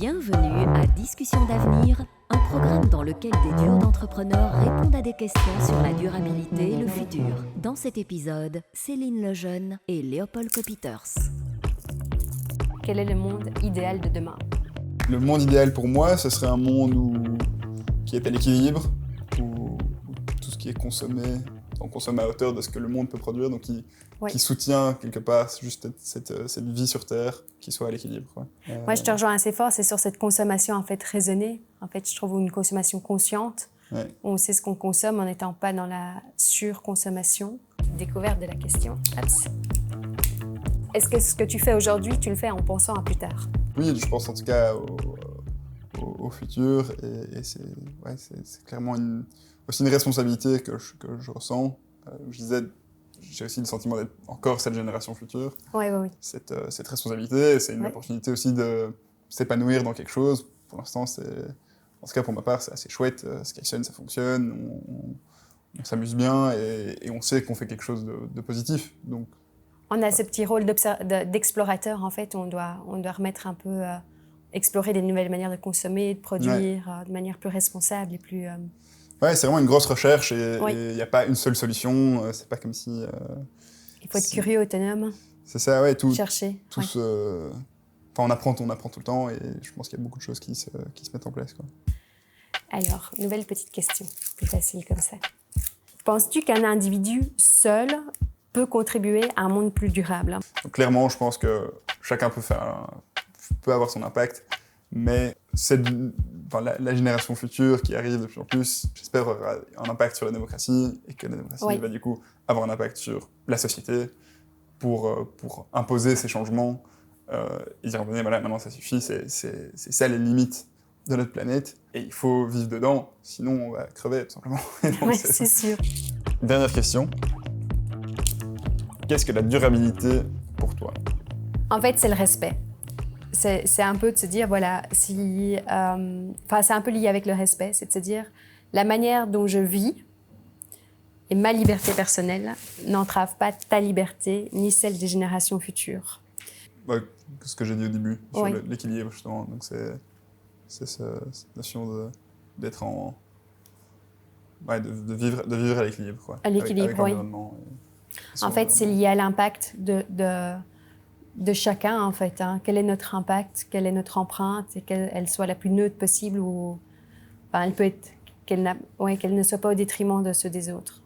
Bienvenue à Discussion d'avenir, un programme dans lequel des duos d'entrepreneurs répondent à des questions sur la durabilité et le futur. Dans cet épisode, Céline Lejeune et Léopold Kopiters. Quel est le monde idéal de demain? Le monde idéal pour moi, ce serait un monde qui est à l'équilibre, où tout ce qui est consommé, on consomme à hauteur de ce que le monde peut produire, donc qui soutient quelque part juste cette vie sur Terre, qui soit à l'équilibre. Moi, je te rejoins assez fort, c'est sur cette consommation en fait raisonnée. En fait, je trouve une consommation consciente. Ouais. On sait ce qu'on consomme en n'étant pas dans la surconsommation. Découverte de la question. Est-ce que ce que tu fais aujourd'hui, tu le fais en pensant à plus tard? Oui, je pense en tout cas au futur, et c'est clairement aussi une responsabilité que je ressens. Je disais, j'ai aussi le sentiment d'être encore cette génération future. Oui. Cette responsabilité, c'est une opportunité aussi de s'épanouir dans quelque chose. Pour l'instant, en tout cas pour ma part, c'est assez chouette. Ça fonctionne, on s'amuse bien et on sait qu'on fait quelque chose de positif. Donc, on a ce petit rôle d'explorateur, en fait, où on doit remettre un peu, explorer des nouvelles manières de consommer, de produire, de manière plus responsable et plus... Ouais, c'est vraiment une grosse recherche et il n'y a pas une seule solution. C'est pas comme si... il faut être curieux, autonome. C'est ça, ouais. Chercher. On apprend tout le temps et je pense qu'il y a beaucoup de choses qui se mettent en place, quoi. Alors, nouvelle petite question, plus facile comme ça. Penses-tu qu'un individu seul peut contribuer à un monde plus durable? Donc, clairement, je pense que chacun peut avoir son impact, mais la génération future qui arrive de plus en plus, j'espère, aura un impact sur la démocratie et que la démocratie va du coup avoir un impact sur la société pour imposer ces changements et dire voilà, maintenant ça suffit, c'est ça les limites de notre planète et il faut vivre dedans, sinon on va crever tout simplement. Oui, c'est sûr. Dernière question. Qu'est-ce que la durabilité pour toi? En fait, c'est le respect. C'est un peu de se dire, voilà, c'est un peu lié avec le respect, c'est de se dire, la manière dont je vis et ma liberté personnelle n'entrave pas ta liberté ni celle des générations futures. Ce que j'ai dit au début, sur l'équilibre justement. Donc c'est cette notion d'être en... de vivre à l'équilibre, quoi. À l'équilibre, avec l'environnement. En fait, c'est lié à l'impact de chacun, en fait. Quel est notre impact, quelle est notre empreinte, et qu'elle soit la plus neutre possible, ou elle peut être qu'elle ne soit pas au détriment de celle des autres.